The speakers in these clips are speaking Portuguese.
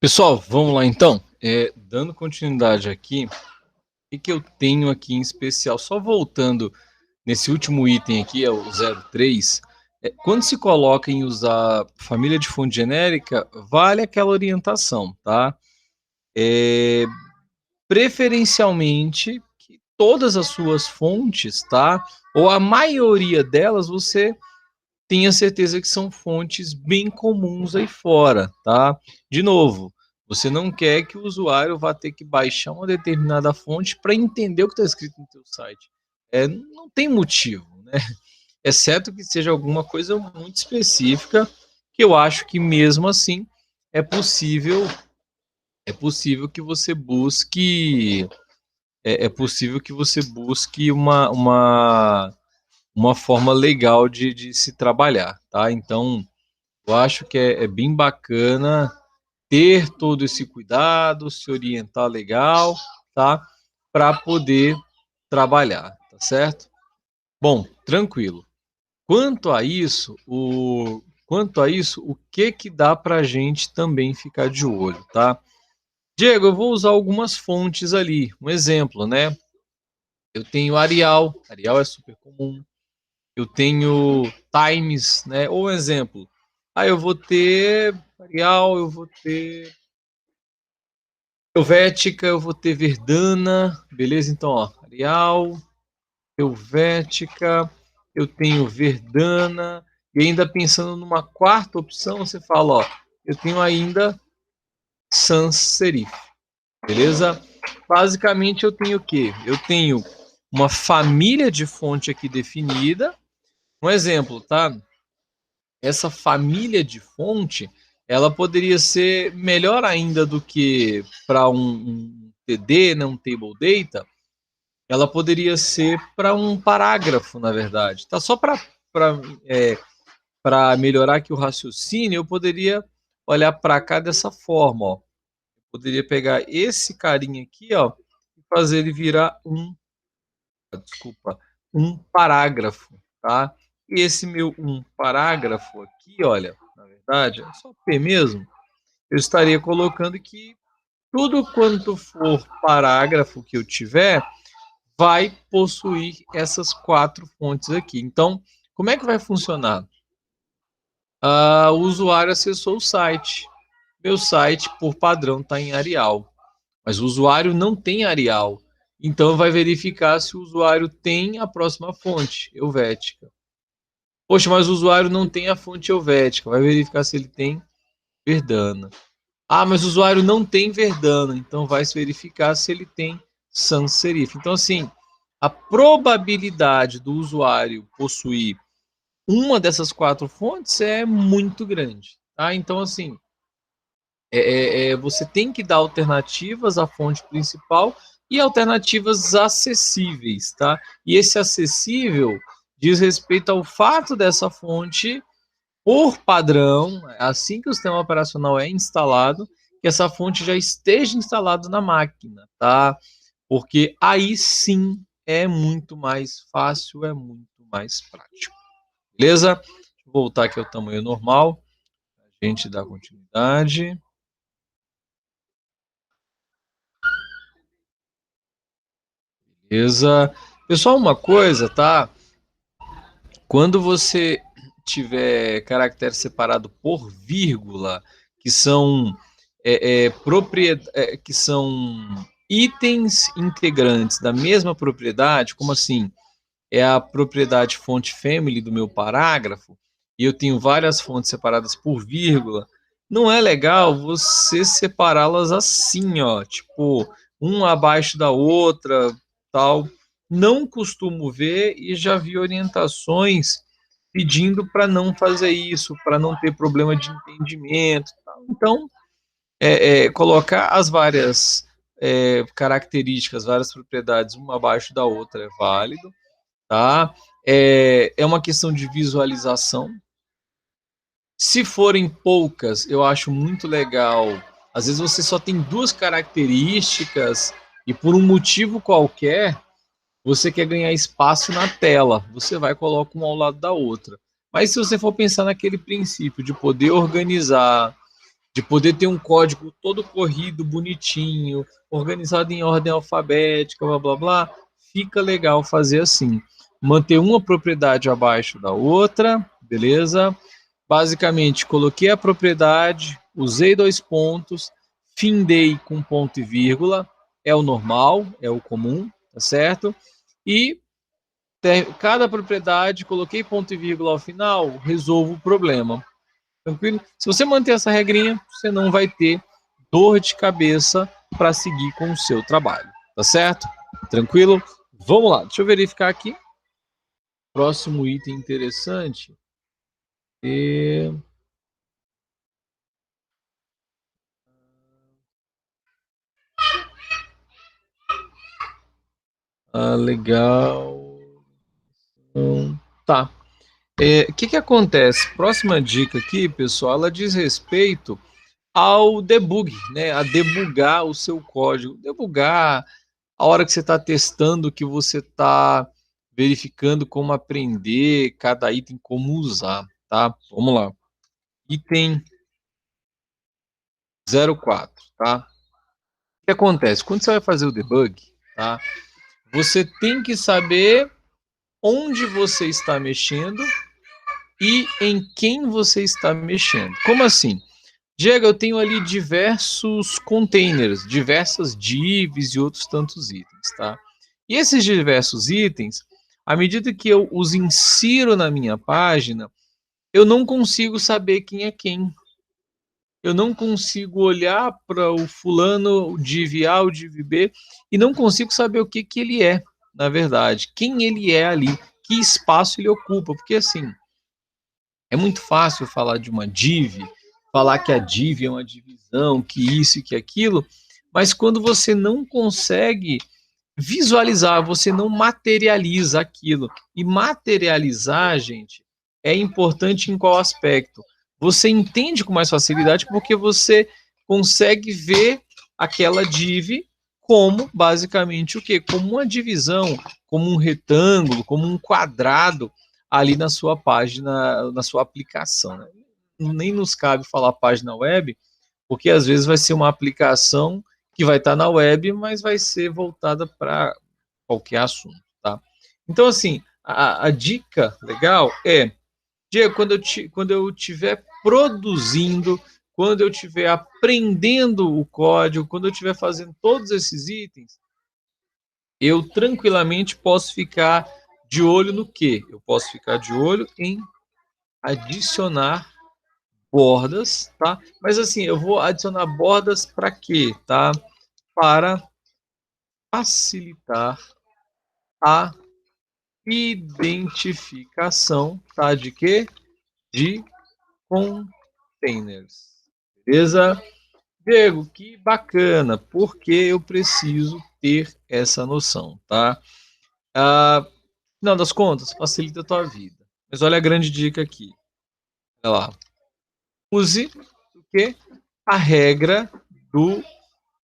Pessoal, vamos lá então. Dando continuidade aqui, o que eu tenho aqui em especial? Só voltando nesse último item aqui, é o 03. Quando se coloca em usar família de fonte genérica, vale aquela orientação, tá? É, Preferencialmente, que todas as suas fontes, tá? Ou a maioria delas, você tenha certeza que são fontes bem comuns aí fora, tá? De novo, você não quer que o usuário vá ter que baixar uma determinada fonte para entender o que está escrito no teu site. Não tem motivo, né? Exceto que seja alguma coisa muito específica, que eu acho que mesmo assim é possível, é possível que você busque, é possível que você busque uma forma legal de se trabalhar, tá? Então, eu acho que é bem bacana ter todo esse cuidado, se orientar legal, tá? Para poder trabalhar, tá certo? Bom, tranquilo. Quanto a isso, o que dá para a gente também ficar de olho, tá? Diego, eu vou usar algumas fontes ali. Um exemplo, né? Eu tenho Arial. Arial é super comum. Eu tenho Times, né? Ou um exemplo. Eu vou ter Arial, eu vou ter Helvética, eu vou ter Verdana, beleza? Então, ó, Arial, Helvética, eu tenho Verdana, e ainda pensando numa quarta opção, você fala, ó, eu tenho ainda Sans Serif, beleza? Basicamente eu tenho o quê? Eu tenho uma família de fonte aqui definida. Um exemplo, tá? Essa família de fonte, ela poderia ser melhor ainda do que para um TD, né, um table data, ela poderia ser para um parágrafo, na verdade. Tá? Só para melhorar aqui o raciocínio, eu poderia olhar para cá dessa forma, ó. Eu poderia pegar esse carinha aqui, ó, e fazer ele virar um parágrafo, tá? E esse meu um parágrafo aqui, olha, na verdade, é só P mesmo, eu estaria colocando que tudo quanto for parágrafo que eu tiver vai possuir essas quatro fontes aqui. Então, como é que vai funcionar? O usuário acessou o site. Meu site, por padrão, está em Arial, mas o usuário não tem Arial. Então, vai verificar se o usuário tem a próxima fonte, Helvética. Poxa, mas o usuário não tem a fonte Helvética. Vai verificar se ele tem Verdana. Mas o usuário não tem Verdana. Então vai se verificar se ele tem sans serif. Então, assim, a probabilidade do usuário possuir uma dessas quatro fontes é muito grande. Tá? Então, assim, você tem que dar alternativas à fonte principal e alternativas acessíveis. Tá? E esse acessível diz respeito ao fato dessa fonte por padrão, assim que o sistema operacional é instalado, que essa fonte já esteja instalada na máquina, tá? Porque aí sim é muito mais fácil, é muito mais prático. Beleza? Deixa eu voltar aqui ao tamanho normal, a gente dá continuidade. Beleza? Pessoal, uma coisa, tá? Quando você tiver caractere separado por vírgula, que são que são itens integrantes da mesma propriedade, como assim? É a propriedade fonte family do meu parágrafo, e eu tenho várias fontes separadas por vírgula, não é legal você separá-las assim, ó, tipo, uma abaixo da outra, tal. Não costumo ver e já vi orientações pedindo para não fazer isso, para não ter problema de entendimento. Tal. Então, colocar as várias características, várias propriedades, uma abaixo da outra é válido, tá? É uma questão de visualização. Se forem poucas, eu acho muito legal. Às vezes você só tem duas características e por um motivo qualquer você quer ganhar espaço na tela. Você vai colocar uma ao lado da outra. Mas se você for pensar naquele princípio de poder organizar, de poder ter um código todo corrido, bonitinho, organizado em ordem alfabética, blá blá blá, fica legal fazer assim. Manter uma propriedade abaixo da outra, beleza? Basicamente, coloquei a propriedade, usei dois pontos, findei com ponto e vírgula, é o normal, é o comum, tá certo? E cada propriedade, coloquei ponto e vírgula ao final, resolvo o problema. Tranquilo? Se você manter essa regrinha, você não vai ter dor de cabeça para seguir com o seu trabalho, tá certo? Tranquilo? Vamos lá, deixa eu verificar aqui. Próximo item interessante. E... legal. Tá. O que acontece? Próxima dica aqui, pessoal, ela diz respeito ao debug, né? A debugar o seu código. Debugar a hora que você está testando, que você está verificando como aprender cada item, como usar, tá? Vamos lá. Item 04, tá? O que acontece? Quando você vai fazer o debug, tá? Você tem que saber onde você está mexendo e em quem você está mexendo. Como assim? Diego, eu tenho ali diversos containers, diversas divs e outros tantos itens, tá? E esses diversos itens, à medida que eu os insiro na minha página, eu não consigo saber quem é quem. Eu não consigo olhar para o fulano, o div A, o div B, e não consigo saber o que, que ele é, na verdade. Quem ele é ali, que espaço ele ocupa. Porque, assim, é muito fácil falar de uma div, falar que a div é uma divisão, que isso e que aquilo, mas quando você não consegue visualizar, você não materializa aquilo. E materializar, gente, é importante em qual aspecto? Você entende com mais facilidade porque você consegue ver aquela div como basicamente o quê? Como uma divisão, como um retângulo, como um quadrado ali na sua página, na sua aplicação. Né? Nem nos cabe falar página web, porque às vezes vai ser uma aplicação que vai estar na web, mas vai ser voltada para qualquer assunto, tá? Então, assim, a dica legal é, Diego, quando eu estiver produzindo, quando eu estiver aprendendo o código, quando eu estiver fazendo todos esses itens, eu tranquilamente posso ficar de olho no quê? Eu posso ficar de olho em adicionar bordas, tá? Mas assim, eu vou adicionar bordas para quê, tá? Para facilitar a identificação, tá? De quê? De containers. Beleza? Diego, que bacana, porque eu preciso ter essa noção, tá? Final das contas, facilita a tua vida. Mas olha a grande dica aqui. Olha lá. Use o quê? A regra do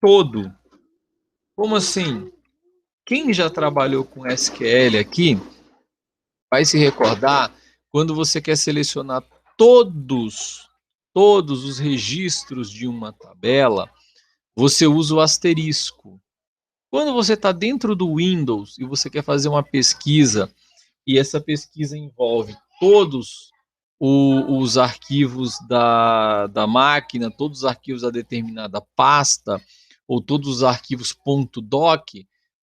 todo. Como assim? Quem já trabalhou com SQL aqui vai se recordar quando você quer selecionar todos os registros de uma tabela, você usa o asterisco. Quando você está dentro do Windows e você quer fazer uma pesquisa e essa pesquisa envolve todos os arquivos da máquina, todos os arquivos da determinada pasta, ou todos os arquivos .doc,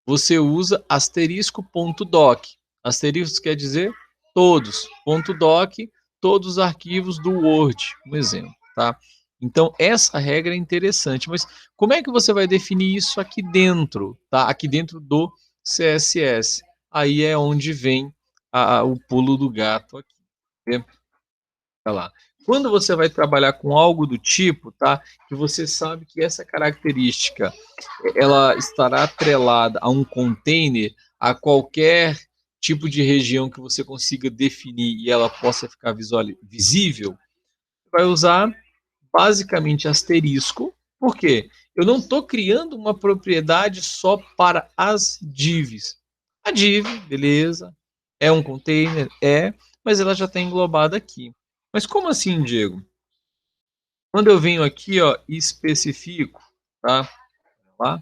você usa asterisco.doc. Asterisco quer dizer todos. .doc, todos os arquivos do Word, um exemplo, tá? Então, essa regra é interessante, mas como é que você vai definir isso aqui dentro, tá? Aqui dentro do CSS. Aí é onde vem o pulo do gato aqui. Né? Olha lá. Quando você vai trabalhar com algo do tipo, tá? Que você sabe que essa característica ela estará atrelada a um container, a qualquer tipo de região que você consiga definir e ela possa ficar visível, vai usar basicamente asterisco. Por quê? Eu não estou criando uma propriedade só para as divs. A div, beleza, é um container, mas ela já está englobada aqui. Mas como assim, Diego? Quando eu venho aqui, ó, especifico, tá? Lá.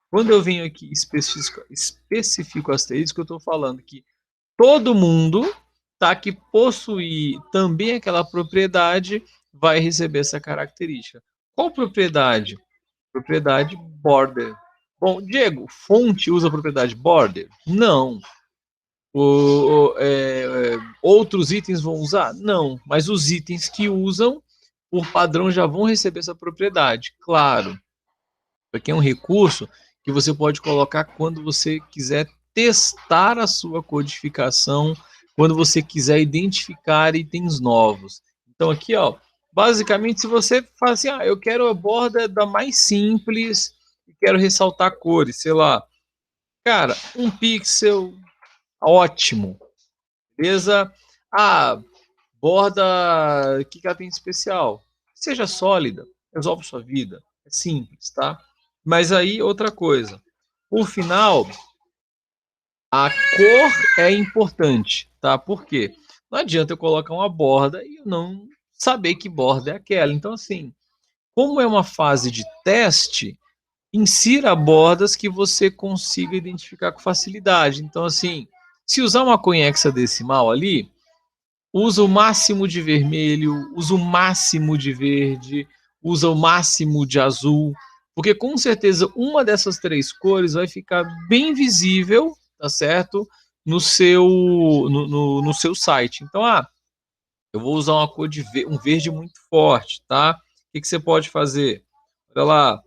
Quando eu venho aqui especifico asterisco, eu estou falando que todo mundo, tá, que possuir também aquela propriedade vai receber essa característica. Qual propriedade? Propriedade border. Bom, Diego, fonte usa a propriedade border? Não. Outros itens vão usar? Não. Mas os itens que usam, por padrão, já vão receber essa propriedade. Claro. Porque é um recurso que você pode colocar quando você quiser testar a sua codificação, quando você quiser identificar itens novos. Então aqui, ó, basicamente, se você fala assim, eu quero a borda da mais simples e quero ressaltar cores, sei lá, cara, 1 pixel, ótimo, beleza? Borda, o que ela tem de especial? Seja sólida, resolve sua vida, é simples, tá? Mas aí, outra coisa, por final, a cor é importante, tá? Por quê? Não adianta eu colocar uma borda e eu não saber que borda é aquela. Então, assim, como é uma fase de teste, insira bordas que você consiga identificar com facilidade. Então, assim, se usar uma cor em hexadecimal ali, usa o máximo de vermelho, usa o máximo de verde, usa o máximo de azul, porque com certeza uma dessas três cores vai ficar bem visível, tá certo? No seu site. Então, eu vou usar uma cor de um verde muito forte, tá? O que você pode fazer? Olha lá.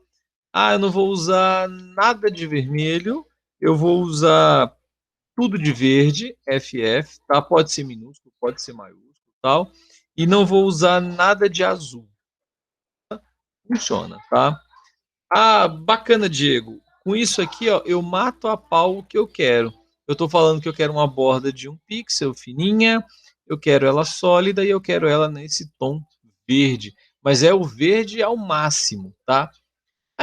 Eu não vou usar nada de vermelho, eu vou usar tudo de verde, FF, tá? Pode ser minúsculo, pode ser maiúsculo, tal. E não vou usar nada de azul. Funciona, tá? Bacana, Diego. Com isso aqui, ó, eu mato a pau o que eu quero. Eu estou falando que eu quero uma borda de 1 pixel fininha, eu quero ela sólida e eu quero ela nesse tom verde. Mas é o verde ao máximo, tá?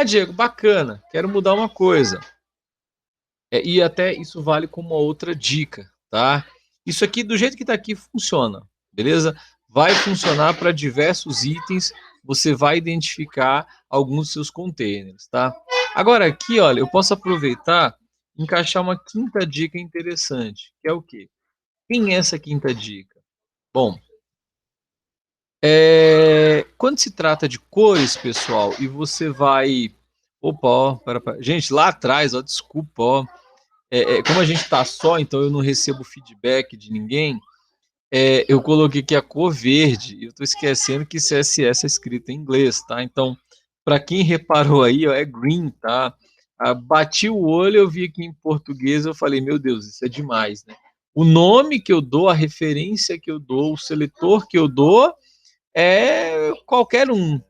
Diego, bacana. Quero mudar uma coisa. E até isso vale como uma outra dica, tá? Isso aqui, do jeito que está aqui, funciona, beleza? Vai funcionar para diversos itens, você vai identificar alguns dos seus containers, tá? Agora aqui, olha, eu posso aproveitar e encaixar uma quinta dica interessante, que é o quê? Quem é essa quinta dica? Bom, quando se trata de cores, pessoal, e você vai... Opa, ó, gente, lá atrás, ó, desculpa, ó, como a gente está só, então eu não recebo feedback de ninguém, eu coloquei aqui a cor verde, e eu estou esquecendo que CSS é escrito em inglês, tá? Então, para quem reparou aí, ó, é green, tá? Bati o olho, eu vi aqui em português, eu falei, meu Deus, isso é demais, né? O nome que eu dou, a referência que eu dou, o seletor que eu dou, é qualquer um.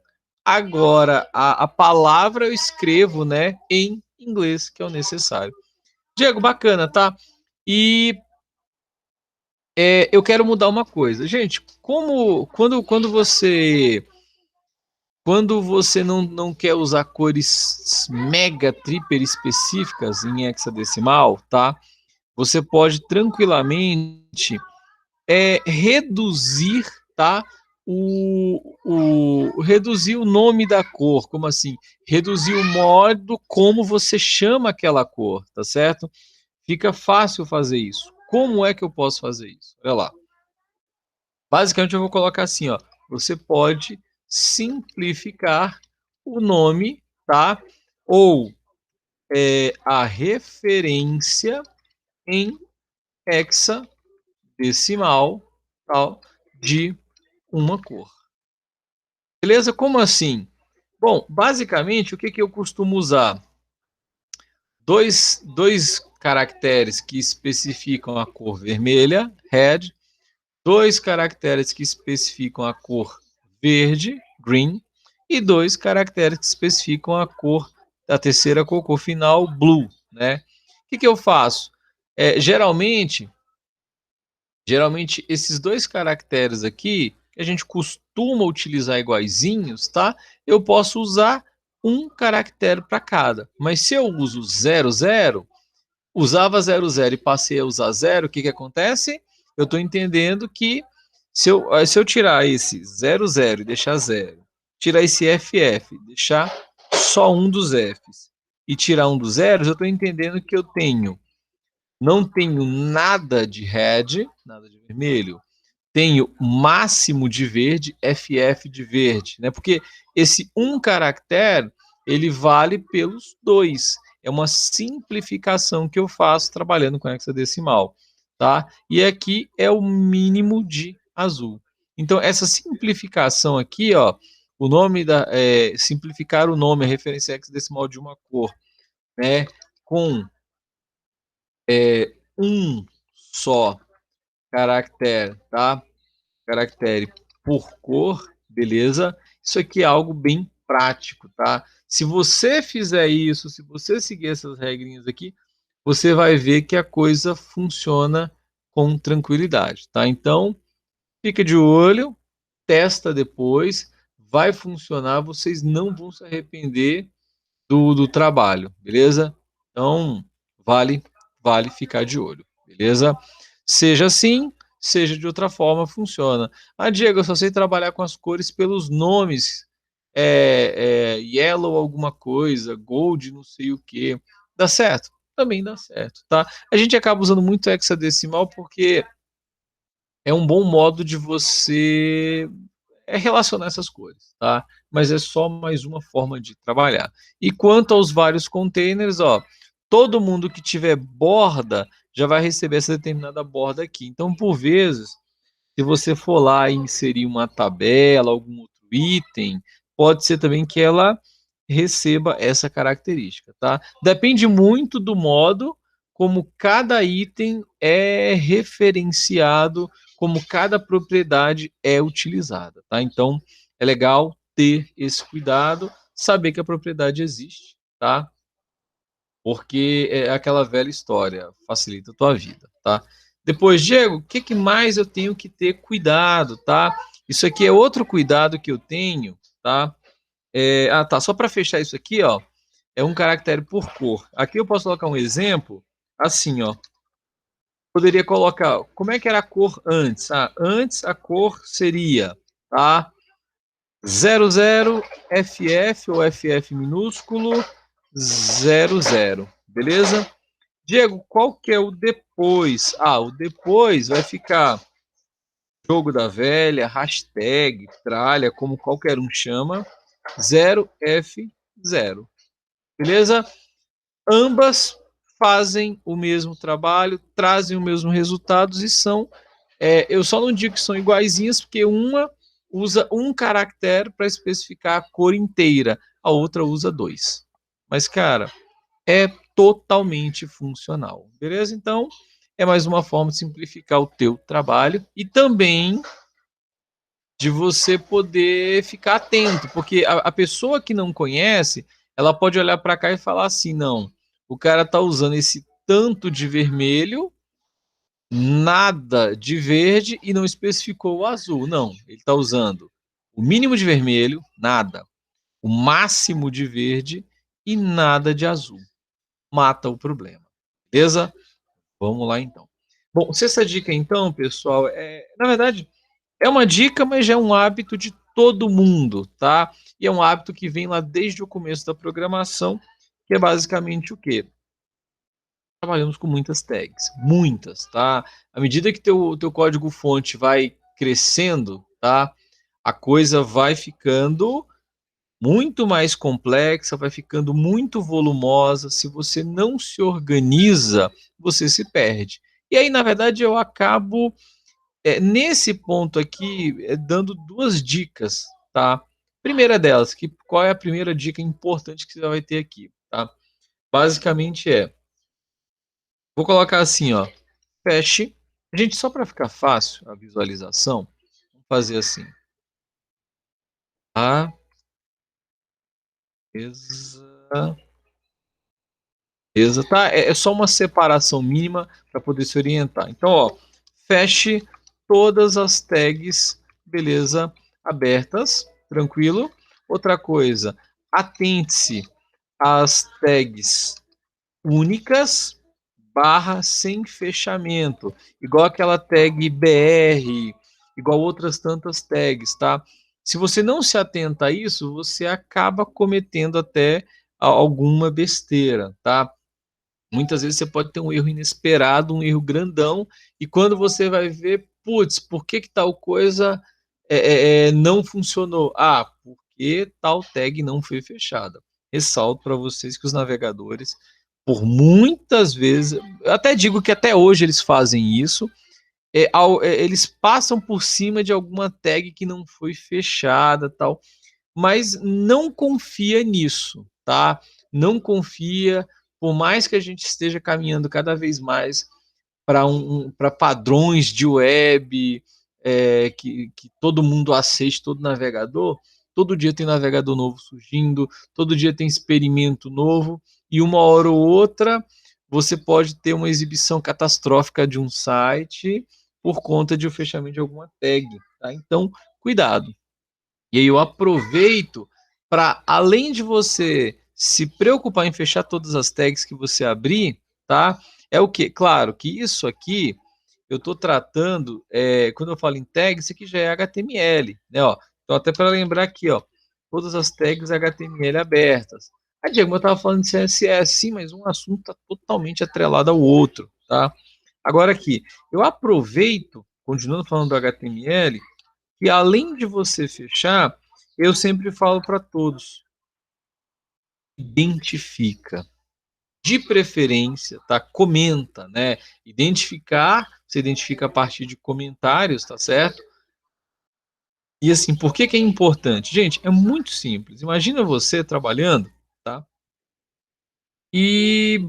Agora, a palavra eu escrevo, né, em inglês, que é o necessário. Diego, bacana, tá? E eu quero mudar uma coisa. Gente, quando você não quer usar cores mega triper específicas em hexadecimal, tá? Você pode tranquilamente reduzir, tá? Reduzir o nome da cor, como assim? Reduzir o modo como você chama aquela cor, tá certo? Fica fácil fazer isso. Como é que eu posso fazer isso? Olha lá. Basicamente eu vou colocar assim, ó. Você pode simplificar o nome, tá? Ou a referência em hexadecimal, tal, de uma cor. Beleza? Como assim? Bom, basicamente, o que eu costumo usar? Dois caracteres que especificam a cor vermelha, red, dois caracteres que especificam a cor verde, green, e dois caracteres que especificam a cor, a terceira cor final, blue, né? O que eu faço? Geralmente esses dois caracteres aqui, que a gente costuma utilizar iguaizinhos, tá? Eu posso usar um caractere para cada. Mas se eu uso 00, usava 00 e passei a usar 0, o que acontece? Eu estou entendendo que se eu tirar esse 00 e deixar 0 tirar esse FF, deixar só um dos Fs e tirar um dos zeros, eu estou entendendo que eu não tenho nada de red, nada de vermelho, tenho máximo de verde, FF de verde, né? Porque esse um caractere, ele vale pelos dois. É uma simplificação que eu faço trabalhando com hexadecimal, tá? E aqui é o mínimo de azul. Então, essa simplificação aqui, ó, o nome simplificar o nome, a referência hexadecimal de uma cor, né? Com um só caractere, tá? Caractere por cor, beleza? Isso aqui é algo bem prático, tá? Se você fizer isso, se você seguir essas regrinhas aqui, você vai ver que a coisa funciona com tranquilidade, tá? Então, fica de olho, testa depois, vai funcionar, vocês não vão se arrepender do trabalho, beleza? Então, vale ficar de olho, beleza? Seja assim, seja de outra forma, funciona. Ah, Diego, eu só sei trabalhar com as cores pelos nomes. Yellow alguma coisa, gold não sei o que. Dá certo? Também dá certo, tá? A gente acaba usando muito hexadecimal porque é um bom modo de você relacionar essas cores, tá? Mas é só mais uma forma de trabalhar. E quanto aos vários containers, ó, todo mundo que tiver borda já vai receber essa determinada borda aqui. Então, por vezes, se você for lá e inserir uma tabela, algum outro item, pode ser também que ela receba essa característica, tá? Depende muito do modo como cada item é referenciado, como cada propriedade é utilizada, tá? Então, é legal ter esse cuidado, saber que a propriedade existe, tá? Porque é aquela velha história, facilita a tua vida, tá? Depois, Diego, o que mais eu tenho que ter cuidado, tá? Isso aqui é outro cuidado que eu tenho, tá? Tá, só para fechar isso aqui, ó, é um caractere por cor. Aqui eu posso colocar um exemplo, assim, ó. Poderia colocar, como é que era a cor antes? Antes a cor seria, tá? 00 FF ou FF minúsculo 00, beleza? Diego, qual que é o depois? O depois vai ficar jogo da velha, hashtag, tralha, como qualquer um chama, 0F0. Beleza? Ambas fazem o mesmo trabalho, trazem o mesmo resultados e são. Eu só não digo que são iguaizinhas, porque uma usa um caractere para especificar a cor inteira, a outra usa dois. Mas, cara, é totalmente funcional, beleza? Então, é mais uma forma de simplificar o teu trabalho e também de você poder ficar atento, porque a pessoa que não conhece, ela pode olhar para cá e falar assim, não, o cara tá usando esse tanto de vermelho, nada de verde e não especificou o azul. Não, ele está usando o mínimo de vermelho, nada, o máximo de verde e nada de azul. Mata o problema. Beleza? Vamos lá então. Bom, sexta dica então, pessoal, na verdade, é uma dica, mas já é um hábito de todo mundo, tá? E é um hábito que vem lá desde o começo da programação, que é basicamente o quê? Trabalhamos com muitas tags, muitas, tá? À medida que teu código-fonte vai crescendo, tá? A coisa vai ficando muito mais complexa, vai ficando muito volumosa. Se você não se organiza, você se perde. E aí, na verdade, eu acabo, nesse ponto aqui, dando duas dicas, tá? Primeira delas, qual é a primeira dica importante que você vai ter aqui, tá? Basicamente vou colocar assim, ó, feche. Gente, só para ficar fácil a visualização, vamos fazer assim. A, beleza, tá? É só uma separação mínima para poder se orientar. Então, ó, feche todas as tags, beleza, abertas, tranquilo. Outra coisa, atente-se às tags únicas barra sem fechamento, igual aquela tag BR, igual outras tantas tags, tá? Se você não se atenta a isso, você acaba cometendo até alguma besteira, tá? Muitas vezes você pode ter um erro inesperado, um erro grandão, e quando você vai ver, putz, por que que tal coisa não funcionou? Ah, porque tal tag não foi fechada. Ressalto para vocês que os navegadores, por muitas vezes, eu até digo que até hoje eles fazem isso, eles passam por cima de alguma tag que não foi fechada, tal, mas não confia nisso, tá? Não confia, por mais que a gente esteja caminhando cada vez mais para para padrões de web, que todo mundo aceite, todo navegador, todo dia tem navegador novo surgindo, todo dia tem experimento novo, e uma hora ou outra você pode ter uma exibição catastrófica de um site por conta de o fechamento de alguma tag, tá? Então, cuidado. E aí eu aproveito para, além de você se preocupar em fechar todas as tags que você abrir, tá? É o que? Claro que isso aqui eu estou tratando, quando eu falo em tag, isso aqui já é HTML, né? Ó, então até para lembrar aqui, ó, todas as tags HTML abertas. Ah, Diego, eu estava falando de CSS, sim, mas um assunto está totalmente atrelado ao outro, tá? Agora aqui, eu aproveito, continuando falando do HTML, e além de você fechar, eu sempre falo para todos, identifica. De preferência, tá? Comenta, né? Identificar, você identifica a partir de comentários, tá certo? E assim, por que que é importante? Gente, é muito simples. Imagina você trabalhando, tá? E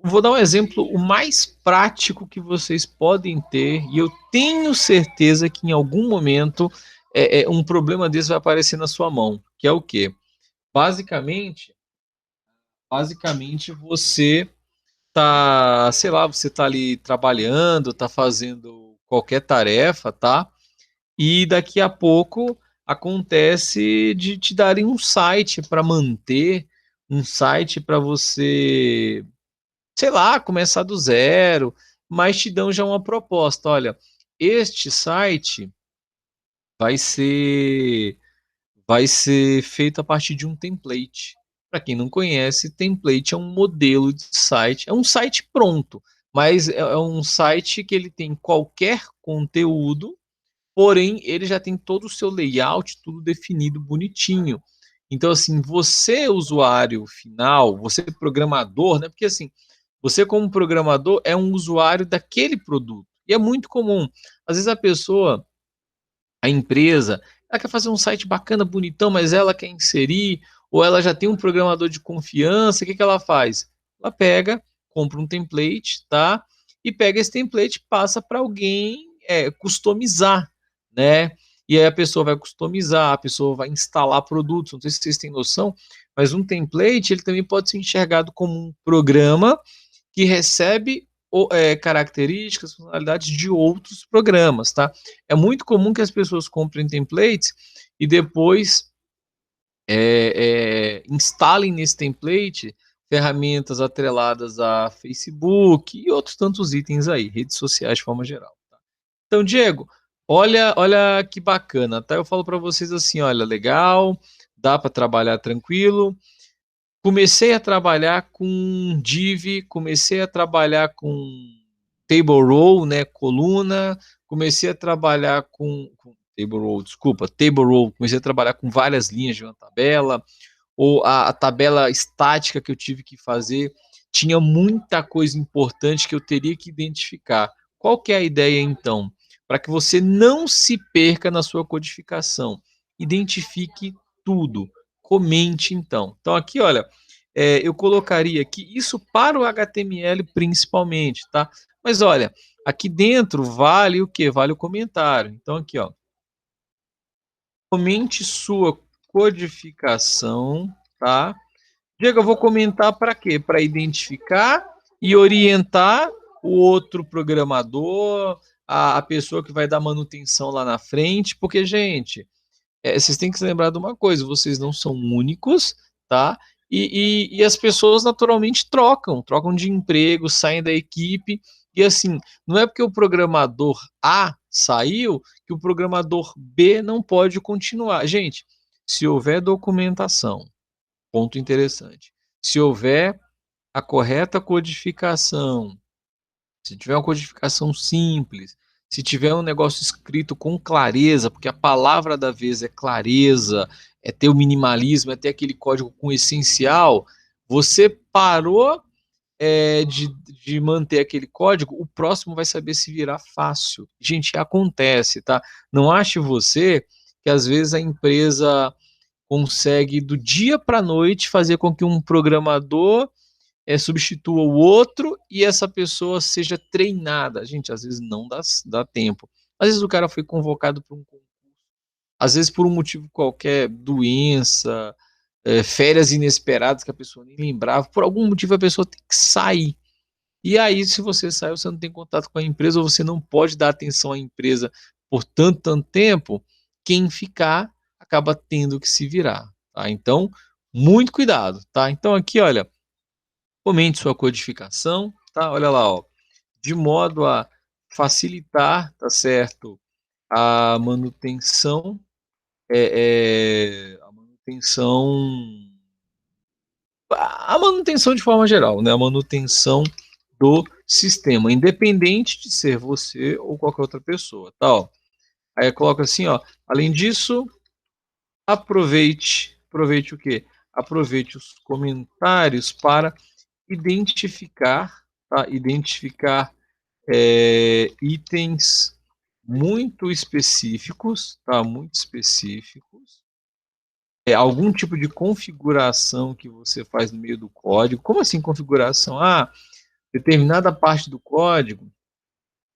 vou dar um exemplo o mais prático que vocês podem ter, e eu tenho certeza que em algum momento um problema desse vai aparecer na sua mão, que é o quê? Basicamente, basicamente você tá, sei lá, você tá ali trabalhando, tá fazendo qualquer tarefa, tá? E daqui a pouco acontece de te darem um site para manter, um site para você, sei lá, começar do zero, mas te dão já uma proposta. Olha, este site vai ser vai ser feito a partir de um template. Para quem não conhece, template é um modelo de site, é um site pronto, mas é um site que ele tem qualquer conteúdo, porém ele já tem todo o seu layout, tudo definido bonitinho. Então, assim, você, usuário final, você programador, né? Porque assim, você como programador é um usuário daquele produto. E é muito comum. Às vezes a pessoa, a empresa, ela quer fazer um site bacana, bonitão, mas ela quer inserir, ou ela já tem um programador de confiança, o que que ela faz? Ela pega, compra um template, tá? E pega esse template e passa para alguém customizar, né? E aí a pessoa vai customizar, a pessoa vai instalar produtos, não sei se vocês têm noção, mas um template ele também pode ser enxergado como um programa que recebe características, funcionalidades de outros programas, tá? É muito comum que as pessoas comprem templates e depois instalem nesse template ferramentas atreladas a Facebook e outros tantos itens aí, redes sociais de forma geral. Tá? Então, Diego, olha que bacana, tá? Eu falo para vocês assim, olha, legal, dá para trabalhar tranquilo, comecei a trabalhar com Div, comecei a trabalhar com Table Row, né, coluna, comecei a trabalhar com Table Row, desculpa, Table Row, comecei a trabalhar com várias linhas de uma tabela, ou a tabela estática que eu tive que fazer, tinha muita coisa importante que eu teria que identificar. Qual que é a ideia então? Para que você não se perca na sua codificação. Identifique tudo. Comente então. Então aqui, olha, eu colocaria aqui isso para o HTML principalmente, tá? Mas olha, aqui dentro vale o que? Vale o comentário. Então aqui, ó, comente sua codificação, tá? Diego, eu vou comentar para quê? Para identificar e orientar o outro programador, a pessoa que vai dar manutenção lá na frente, porque, gente, vocês têm que se lembrar de uma coisa: vocês não são únicos, tá? E as pessoas naturalmente trocam de emprego, saem da equipe, e assim, não é porque o programador A saiu que o programador B não pode continuar. Gente, se houver documentação, ponto interessante, se houver a correta codificação, se tiver uma codificação simples, se tiver um negócio escrito com clareza, porque a palavra da vez é clareza, é ter o minimalismo, é ter aquele código com essencial, você parou de manter aquele código, o próximo vai saber se virar fácil. Gente, acontece, tá? Não ache você que às vezes a empresa consegue do dia para a noite fazer com que um programador substitua o outro e essa pessoa seja treinada. Gente, às vezes não dá tempo. Às vezes o cara foi convocado para um concurso, às vezes por um motivo qualquer, doença, férias inesperadas que a pessoa nem lembrava, por algum motivo a pessoa tem que sair. E aí, se você sai, você não tem contato com a empresa, ou você não pode dar atenção à empresa por tanto tempo, quem ficar acaba tendo que se virar, tá? Então, muito cuidado, tá? Então aqui, olha, comente sua codificação, tá? Olha lá, ó, de modo a facilitar, tá certo, a manutenção, a manutenção, a manutenção de forma geral, né? A manutenção do sistema, independente de ser você ou qualquer outra pessoa, tá? Ó. Aí coloca assim, ó. Além disso, aproveite o quê? Aproveite os comentários para identificar, tá? Identificar itens muito específicos, tá? Muito específicos. Algum tipo de configuração que você faz no meio do código. Como assim configuração? Ah, determinada parte do código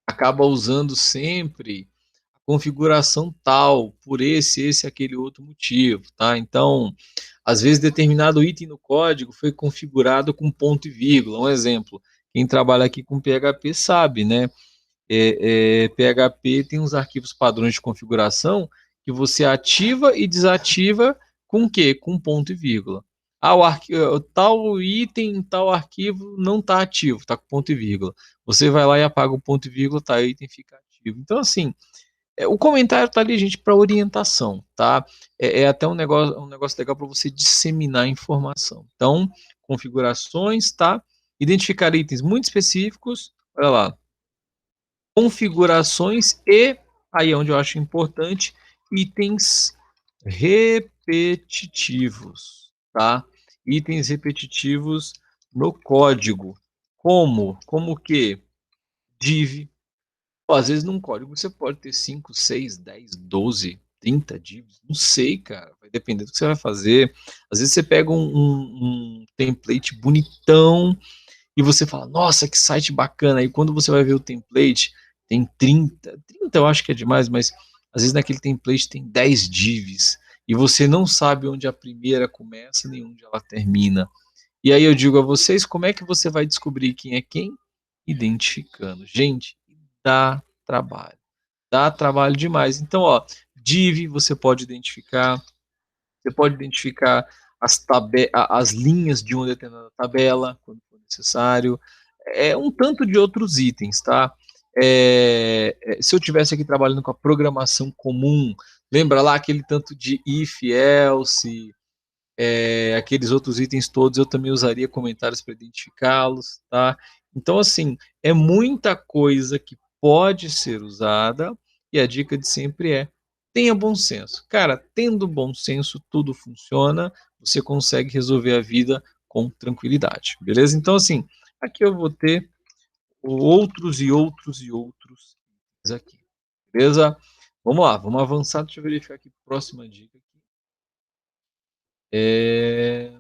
acaba usando sempre a configuração tal, por esse, aquele outro motivo, tá? Então, às vezes determinado item no código foi configurado com ponto e vírgula. Um exemplo, quem trabalha aqui com PHP sabe, né? PHP tem uns arquivos padrões de configuração que você ativa e desativa com o quê? Com ponto e vírgula. Ah, tal item, tal arquivo não está ativo, está com ponto e vírgula. Você vai lá e apaga o ponto e vírgula, tá, o item fica ativo. Então, assim, o comentário está ali, gente, para orientação, tá? É até um negócio legal para você disseminar informação. Então, configurações, tá? Identificar itens muito específicos, olha lá, configurações e, aí é onde eu acho importante, itens repetitivos, tá? Itens repetitivos no código. Como que? Div. Pô, às vezes num código você pode ter 5, 6, 10, 12, 30 divs. Não sei, cara. Vai depender do que você vai fazer. Às vezes você pega um template bonitão, e você fala, nossa, que site bacana. E quando você vai ver o template, tem 30 eu acho que é demais, mas às vezes naquele template tem 10 divs, e você não sabe onde a primeira começa nem onde ela termina. E aí eu digo a vocês, como é que você vai descobrir quem é quem? Identificando. Gente, dá trabalho. Dá trabalho demais. Então, ó, div você pode identificar, você pode identificar as linhas de uma determinada tabela, quando for necessário. Um tanto de outros itens, tá? Se eu tivesse aqui trabalhando com a programação comum, lembra lá aquele tanto de if, else, aqueles outros itens todos, eu também usaria comentários para identificá-los, tá? Então, assim, é muita coisa que pode ser usada, e a dica de sempre é: tenha bom senso. Cara, tendo bom senso, tudo funciona, você consegue resolver a vida com tranquilidade, beleza? Então, assim, aqui eu vou ter outros e outros e outros aqui, beleza? Vamos lá, vamos avançar, deixa eu verificar aqui, próxima dica aqui. Deixa eu ver.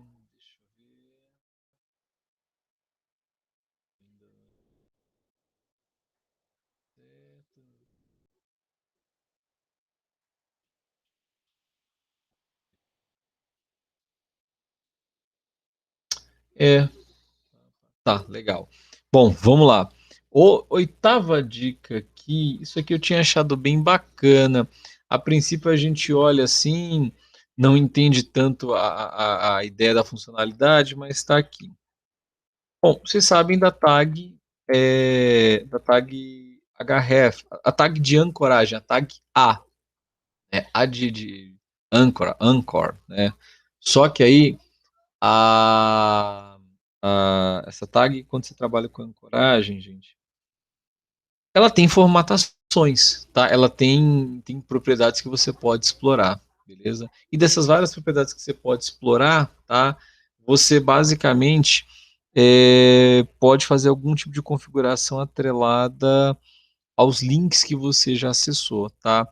É, tá, legal. Bom, vamos lá. Oitava dica aqui, isso aqui eu tinha achado bem bacana. A princípio a gente olha assim, não entende tanto a ideia da funcionalidade, mas está aqui. Bom, vocês sabem da tag href, a tag de ancoragem, a tag A, né? A de anchor, né? Só que aí, essa tag, quando você trabalha com ancoragem, gente, ela tem formatações, tá? Ela tem propriedades que você pode explorar, beleza? E dessas várias propriedades que você pode explorar, tá? Você basicamente pode fazer algum tipo de configuração atrelada aos links que você já acessou, tá?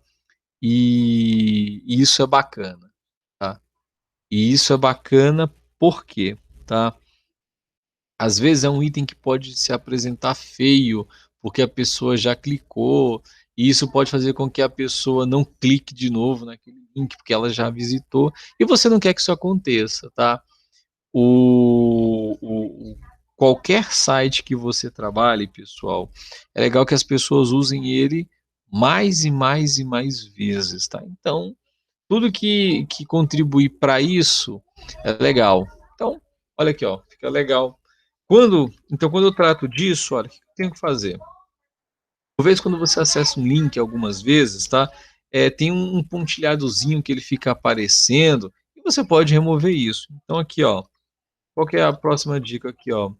E isso é bacana, tá? E isso é bacana por quê, tá? Às vezes é um item que pode se apresentar feio, porque a pessoa já clicou, e isso pode fazer com que a pessoa não clique de novo naquele link, porque ela já visitou, e você não quer que isso aconteça, tá? Qualquer site que você trabalhe, pessoal, é legal que as pessoas usem ele mais e mais e mais vezes, tá? Então, tudo que contribuir para isso é legal. Então, olha aqui, ó, fica legal. Quando eu trato disso, olha, o que eu tenho que fazer? Talvez quando você acessa um link algumas vezes, tá? Tem um pontilhadozinho que ele fica aparecendo e você pode remover isso. Então aqui, ó, qual que é a próxima dica aqui, ó?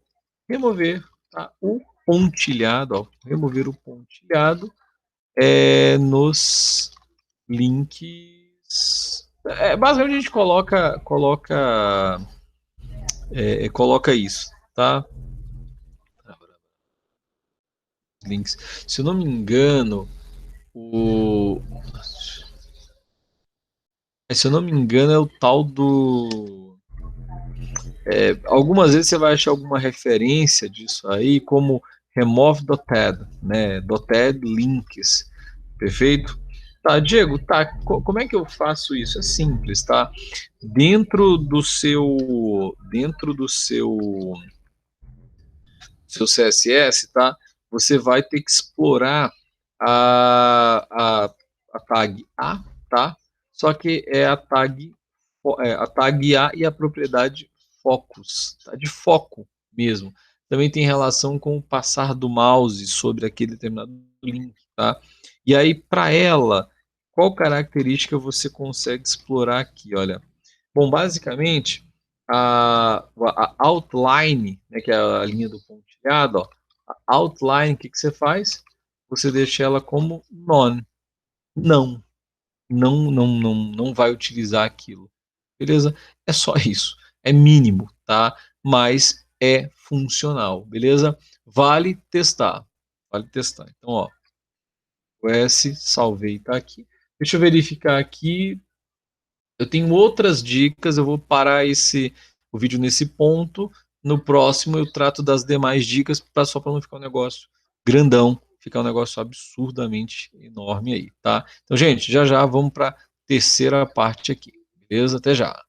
Remover, tá? O pontilhado, ó, remover o pontilhado nos links. Basicamente a gente coloca isso, tá? Links. Se eu não me engano, o se eu não me engano é o tal do algumas vezes você vai achar alguma referência disso aí como remove dotted, né? Dotted links. Perfeito? Tá, Diego, tá. Como é que eu faço isso? É simples, tá? Dentro do seu CSS, tá? Você vai ter que explorar a tag A, tá? Só que é a tag A e a propriedade focus, tá? De foco mesmo. Também tem relação com o passar do mouse sobre aquele determinado link, tá? E aí, para ela, qual característica você consegue explorar aqui? Olha, bom, basicamente, a outline, né, que é a linha do pontilhado, ó, a outline, o que você faz? Você deixa ela como none. Não, não vai utilizar aquilo. Beleza? É só isso. É mínimo, tá? Mas é funcional, beleza? Vale testar. Vale testar. Então, ó, o S, salvei, tá aqui. Deixa eu verificar aqui. Eu tenho outras dicas, eu vou parar o vídeo nesse ponto. No próximo eu trato das demais dicas, só para não ficar um negócio grandão, ficar um negócio absurdamente enorme aí, tá? Então, gente, já já vamos para a terceira parte aqui, beleza? Até já.